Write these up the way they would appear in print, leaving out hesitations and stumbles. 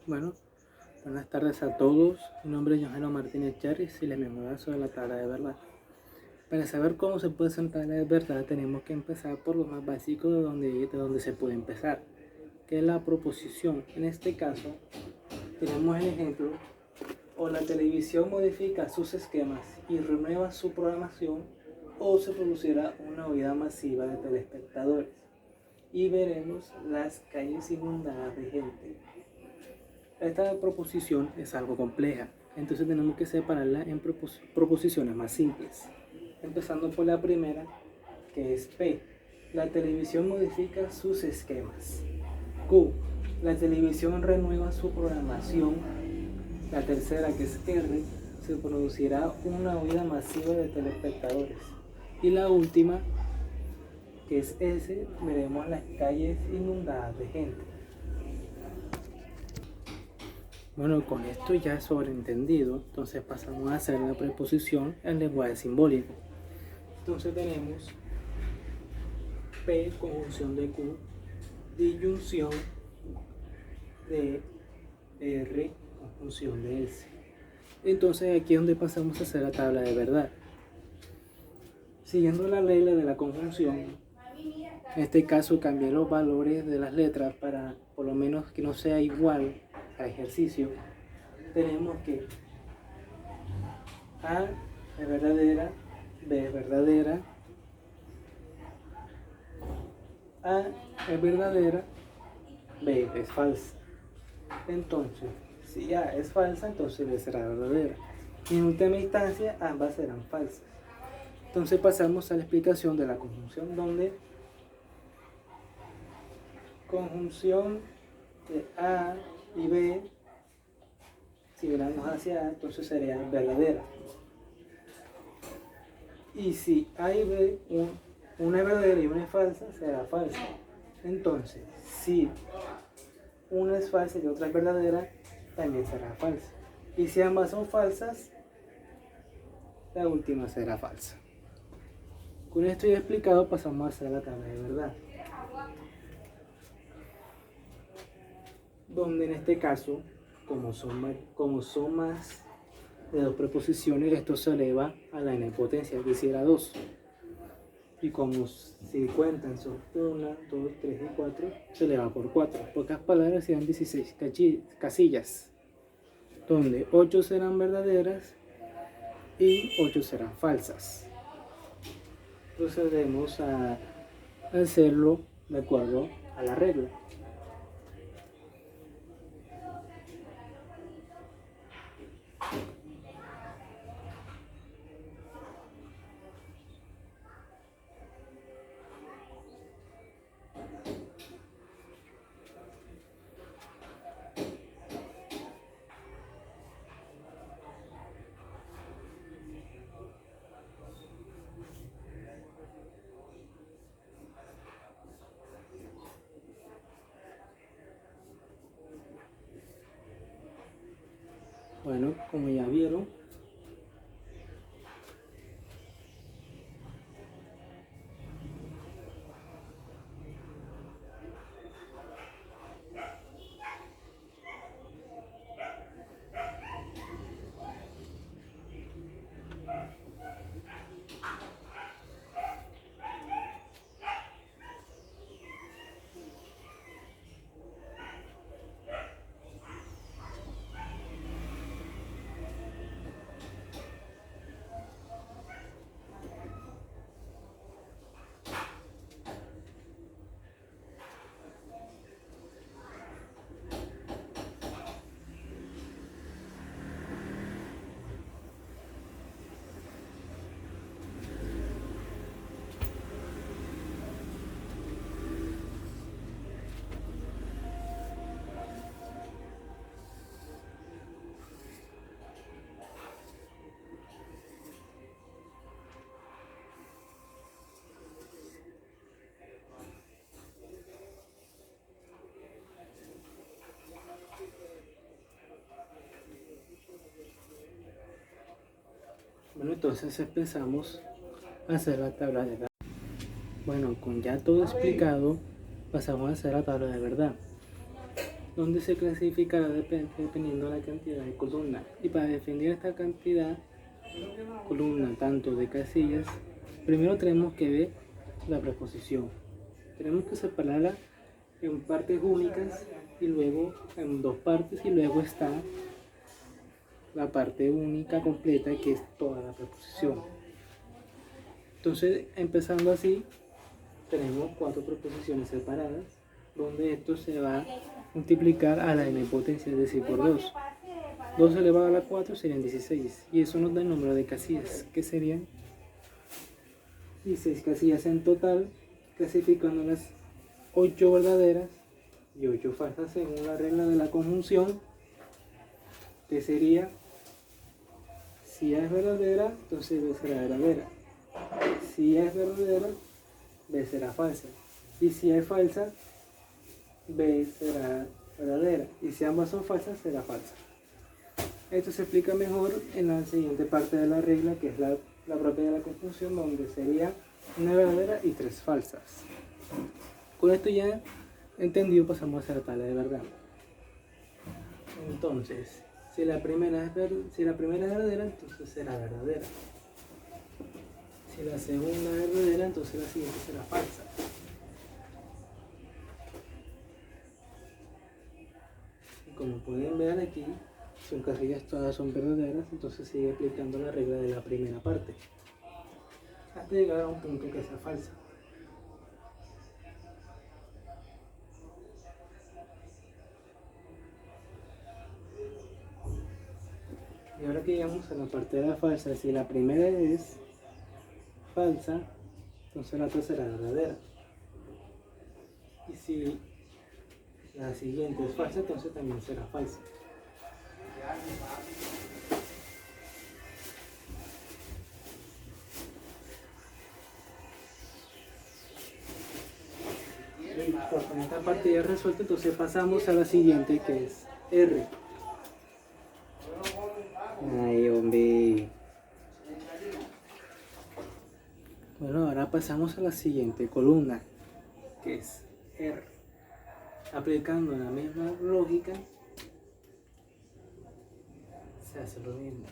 Bueno, buenas tardes a todos. Mi nombre es Johanna Martínez Charris y les vengo a hablar sobre la tabla de verdad. Para saber cómo se puede hacer una tabla de verdad, tenemos que empezar por lo más básico de donde se puede empezar, que es la proposición. En este caso, tenemos el ejemplo: o la televisión modifica sus esquemas y renueva su programación, o se producirá una huida masiva de telespectadores y veremos las calles inundadas de gente. Esta proposición es algo compleja, entonces tenemos que separarla en proposiciones más simples. Empezando por la primera, que es P. La televisión modifica sus esquemas. Q. La televisión renueva su programación. La tercera, que es R. Se producirá una huida masiva de telespectadores. Y la última, que es S. Veremos las calles inundadas de gente. Bueno, con esto ya sobreentendido, entonces pasamos a hacer la preposición en lenguaje simbólico. Entonces tenemos P, conjunción de Q, disyunción de R, conjunción de S. Entonces aquí es donde pasamos a hacer la tabla de verdad. Siguiendo la regla de la conjunción, en este caso cambié los valores de las letras para por lo menos que no sea igual al ejercicio. Tenemos que A es verdadera, B es verdadera, A es verdadera, B es falsa. Entonces, si A es falsa, entonces B será verdadera. Y en última instancia, ambas serán falsas. Entonces pasamos a la explicación de la conjunción, donde conjunción de A y B, si miramos hacia A, entonces sería verdadera. Y si A y B, una es verdadera y una es falsa, será falsa. Entonces, si una es falsa y otra es verdadera, también será falsa. Y si ambas son falsas, la última será falsa. Con esto ya explicado, pasamos a hacer la tabla de verdad, donde en este caso, como son más de dos preposiciones, esto se eleva a la n potencia, es decir, a 2. Y como si cuentan son 1, 2, 3 y 4, se eleva por 4. Pocas palabras, serán 16 casillas, donde 8 serán verdaderas y 8 serán falsas. Procedemos a hacerlo de acuerdo a la regla. Bueno, como ya vieron, bueno, entonces empezamos a hacer la tabla de verdad. Bueno, con ya todo explicado, pasamos a hacer la tabla de verdad. donde se clasificará dependiendo de la cantidad de columnas. Y para definir esta cantidad columna tanto de casillas, primero tenemos que ver la preposición. Tenemos que separarla en partes únicas y luego en dos partes, y luego está la parte única completa, que es toda la preposición. Entonces, empezando así, tenemos 4 preposiciones separadas, donde esto se va a multiplicar a la n potencia, es decir, por 2. 2 elevado a la 4 serían 16, y eso nos da el número de casillas, que serían 16 casillas en total, clasificando las 8 verdaderas y 8 falsas según la regla de la conjunción, que sería: si A es verdadera, entonces B será verdadera; si A es verdadera, B será falsa; y si A es falsa, B será verdadera; y si ambas son falsas, será falsa. Esto se explica mejor en la siguiente parte de la regla, que es la propia de la conjunción, donde sería una verdadera y 3 falsas. Con esto ya entendido, pasamos a hacer la tabla de verdad. Entonces, si la primera es verdadera, entonces será verdadera. Si la segunda es verdadera, entonces la siguiente será falsa. Y como pueden ver aquí, son casillas todas son verdaderas, entonces sigue aplicando la regla de la primera parte, hasta llegar a un punto que sea falsa. Y ahora que llegamos a la parte de la falsa, si la primera es falsa, entonces la otra será verdadera. Y si la siguiente es falsa, entonces también será falsa. Listo, con esta parte ya resuelta, entonces pasamos a la siguiente, que es R. Ay, hombre. Bueno, ahora pasamos a la siguiente columna, que es R. Aplicando la misma lógica, se hace lo mismo.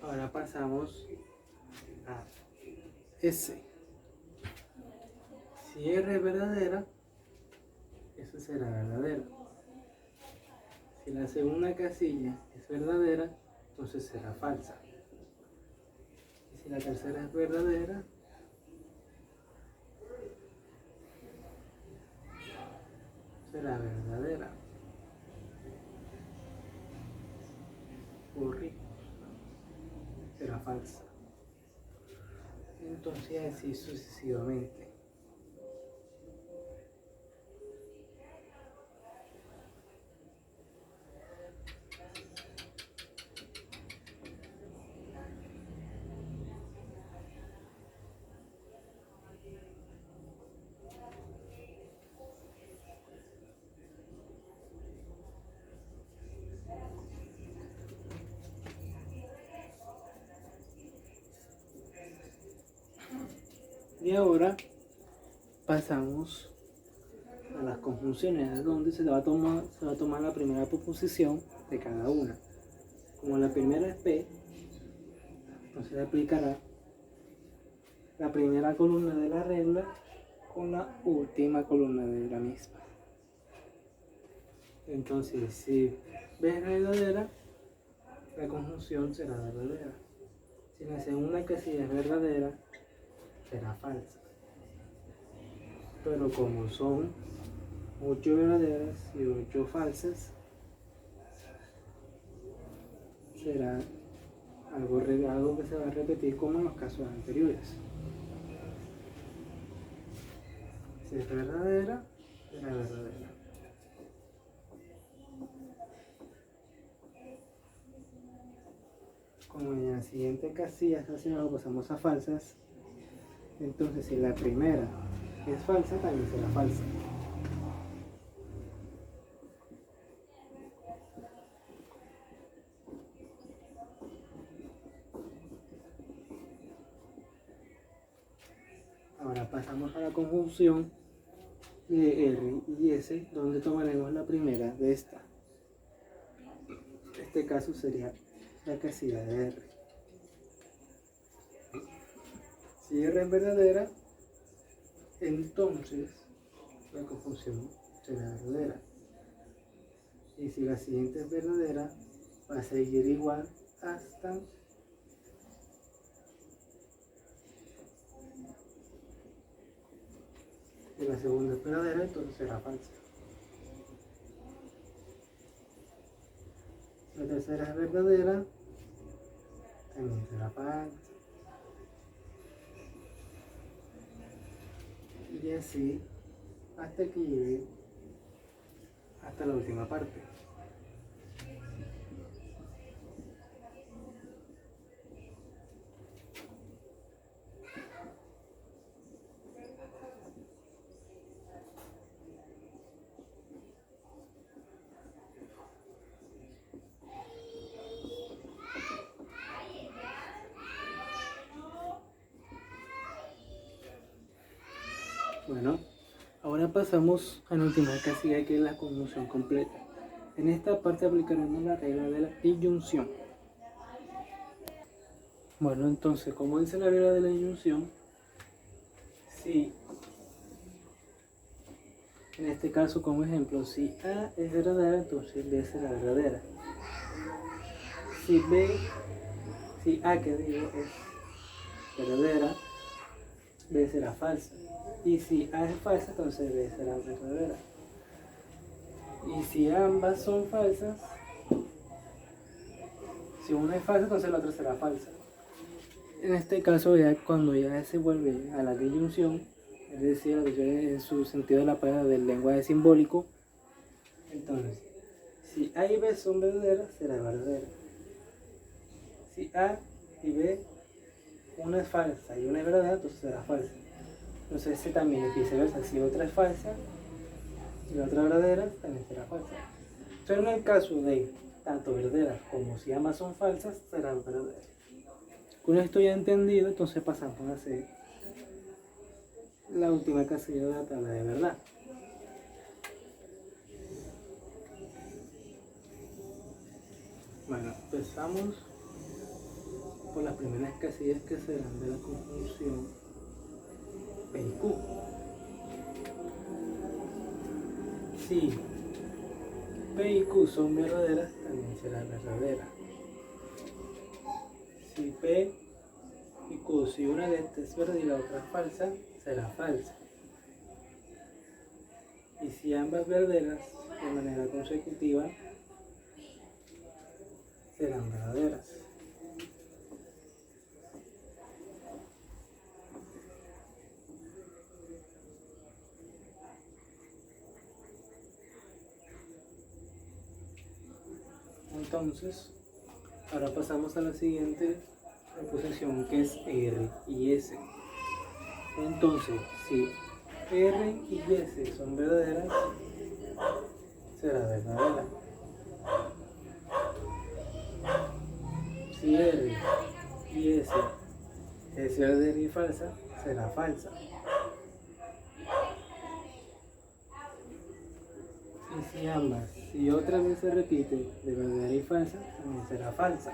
Ahora pasamos a S. Si R es verdadera, eso será verdadero. Si la segunda casilla es verdadera, entonces será falsa. Y si la tercera es verdadera, será verdadera. Correcto. Será falsa. Entonces así sucesivamente. Y ahora pasamos a las conjunciones, donde se va a tomar la primera proposición de cada una. Como la primera es P, entonces se aplicará la primera columna de la regla con la última columna de la misma. Entonces, si B es verdadera, la conjunción será verdadera. Si la segunda casilla es verdadera, será falsa. Pero como son 8 verdaderas y 8 falsas, será algo que se va a repetir como en los casos anteriores. Si es verdadera, será verdadera. Como en la siguiente casilla estacionado pasamos a falsas, entonces si la primera es falsa, también será falsa. Ahora pasamos a la conjunción de R y S, donde tomaremos la primera de esta. En este caso sería la casilla de R. Si R es verdadera, entonces la conjunción será verdadera. Y si la siguiente es verdadera, va a seguir igual hasta que la segunda es verdadera, entonces será falsa. La tercera es verdadera, también será falsa. Y así hasta que llegue hasta la última parte. Bueno, ahora pasamos a la última casilla, que es la conjunción completa. En esta parte aplicaremos la regla de la disyunción. Bueno, entonces, como dice la regla de la disyunción, si en este caso, como ejemplo, si A es verdadera, entonces B será verdadera. Si A que digo es verdadera, B será falsa. Y si A es falsa, entonces B será verdadera. Y si ambas son falsas, si una es falsa, entonces la otra será falsa. En este caso, ya cuando ya se vuelve a la disyunción, es decir, la disyunción en su sentido de la palabra del lenguaje simbólico, entonces, si A y B son verdaderas, será verdadera. Si A y B, una es falsa y una es verdadera, entonces será falsa. Entonces ese también es viceversa. Si otra es falsa y la otra verdadera, también será falsa. Pero en el caso de tanto verdaderas como si ambas son falsas, serán verdaderas. Con esto ya entendido, entonces pasamos a hacer la última casilla de la tabla de verdad. Bueno, empezamos por las primeras casillas, que serán de la conjunción P y Q. Si P y Q son verdaderas, también será verdadera. Si P y Q, si una de estas es verdadera y la otra es falsa, será falsa. Y si ambas verdaderas de manera consecutiva, serán verdaderas. Entonces, ahora pasamos a la siguiente preposición, que es R y S. Entonces, si R y S son verdaderas, será verdadera. Si R y S es verdadera y falsa, será falsa. Y si ambas, si otra vez se repite de verdadera y falsa, también será falsa.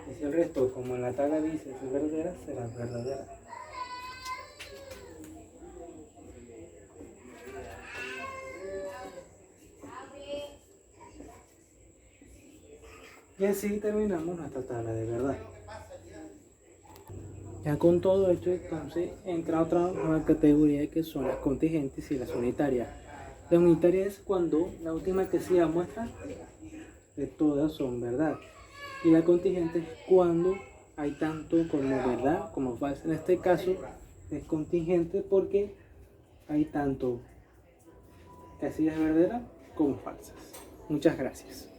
Y si el resto, como en la tabla dice, es verdadera, será verdadera. Y así terminamos nuestra tabla de verdad. Ya con todo esto, entonces entra otra nueva categoría, que son las contingentes y las unitarias. La unitaria es cuando la última casilla muestra que todas son verdad. Y la contingente es cuando hay tanto como verdad como falsa. En este caso es contingente porque hay tanto casillas verdaderas como falsas. Muchas gracias.